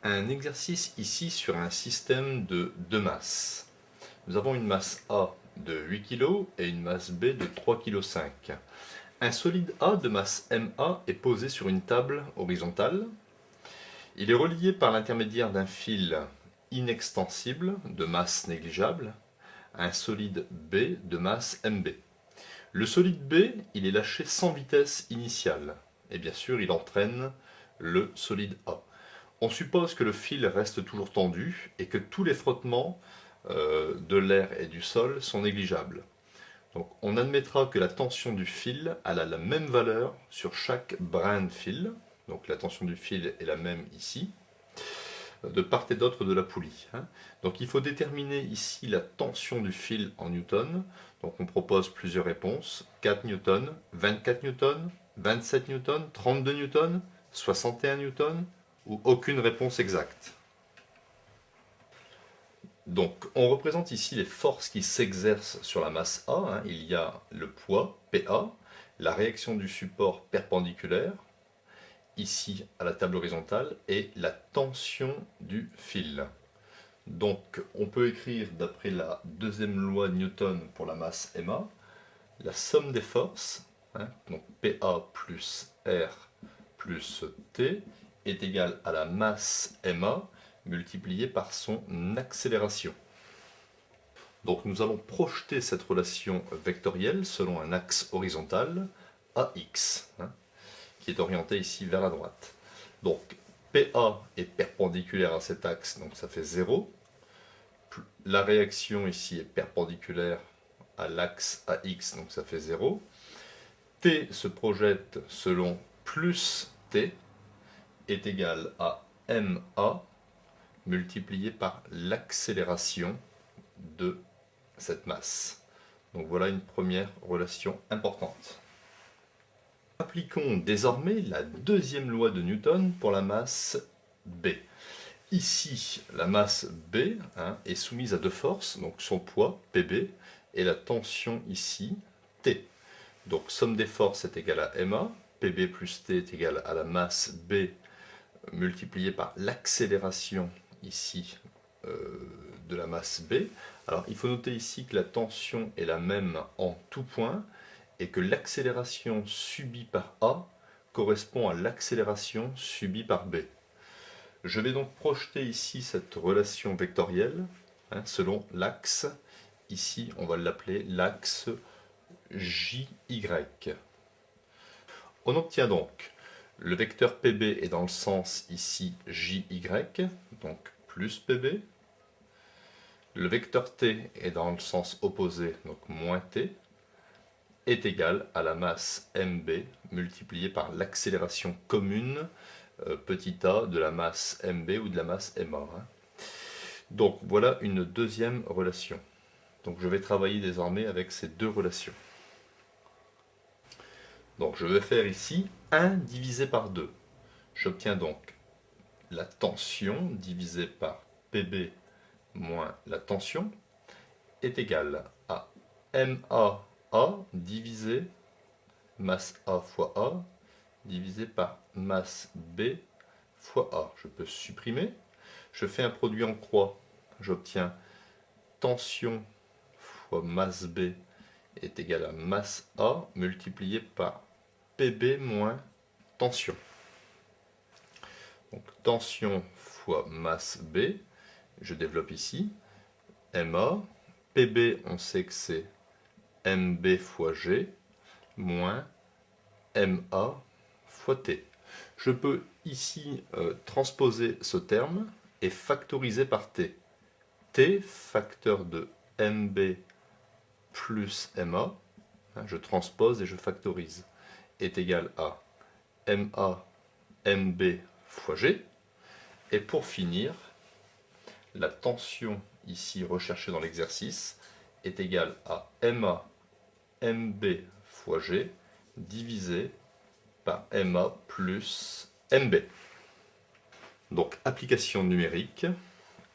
un exercice ici sur un système de deux masses. Nous avons une masse A de 8 kg et une masse B de 3,5 kg. Un solide A de masse MA est posé sur une table horizontale. Il est relié par l'intermédiaire d'un fil inextensible de masse négligeable à un solide B de masse MB. Le solide B, il est lâché sans vitesse initiale et bien sûr il entraîne le solide A. On suppose que le fil reste toujours tendu et que tous les frottements de l'air et du sol sont négligeables. Donc on admettra que la tension du fil a la même valeur sur chaque brin de fil. Donc la tension du fil est la même ici, de part et d'autre de la poulie. Donc il faut déterminer ici la tension du fil en newtons. Donc on propose plusieurs réponses. 4 newtons, 24 newtons, 27 newtons, 32 newtons, 61 newtons, ou aucune réponse exacte. Donc on représente ici les forces qui s'exercent sur la masse A. Il y a le poids PA, la réaction du support perpendiculaire, ici à la table horizontale, et la tension du fil. Donc on peut écrire d'après la deuxième loi de Newton pour la masse MA, la somme des forces, donc PA plus R plus T, est égale à la masse MA multipliée par son accélération. Donc nous allons projeter cette relation vectorielle selon un axe horizontal AX, qui est orienté ici vers la droite. Donc PA est perpendiculaire à cet axe, donc ça fait 0. La réaction ici est perpendiculaire à l'axe AX, donc ça fait 0. T se projette selon plus T est égal à MA multiplié par l'accélération de cette masse. Donc voilà une première relation importante. Appliquons désormais la deuxième loi de Newton pour la masse B. Ici, la masse B est soumise à deux forces, donc son poids, PB, et la tension ici, T. Donc somme des forces est égale à MA, PB plus T est égal à la masse B multipliée par l'accélération ici de la masse B. Alors il faut noter ici que la tension est la même en tout point et que l'accélération subie par A correspond à l'accélération subie par B. Je vais donc projeter ici cette relation vectorielle selon l'axe. Ici, on va l'appeler l'axe JY. On obtient donc le vecteur PB est dans le sens ici JY, donc plus PB. Le vecteur T est dans le sens opposé, donc moins T, est égal à la masse MB multipliée par l'accélération commune petit a de la masse MB ou de la masse MA. Donc voilà une deuxième relation. Donc je vais travailler désormais avec ces deux relations. Donc je vais faire ici 1 divisé par 2. J'obtiens donc la tension divisée par PB moins la tension est égale à MA divisé masse A fois A divisé par masse B fois A. Je peux supprimer. Je fais un produit en croix. J'obtiens tension fois masse B est égal à masse A multiplié par PB moins tension. Donc tension fois masse B, je développe ici, MA, PB on sait que c'est MB fois G, moins MA fois T. Je peux ici transposer ce terme et factoriser par T. T, facteur de MB plus MA, je transpose et je factorise, est égal à MA MB fois G. Et pour finir, la tension ici recherchée dans l'exercice est égale à MA MB fois G divisé par MA plus MB. Donc application numérique,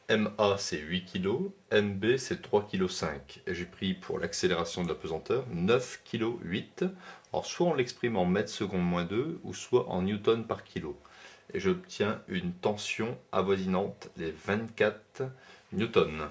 MA c'est 8 kg, MB c'est 3,5 kg. Et j'ai pris pour l'accélération de la pesanteur 9,8 kg. Alors soit on l'exprime en mètres secondes moins 2 ou soit en newton par kilo. et j'obtiens une tension avoisinante les 24 newtons.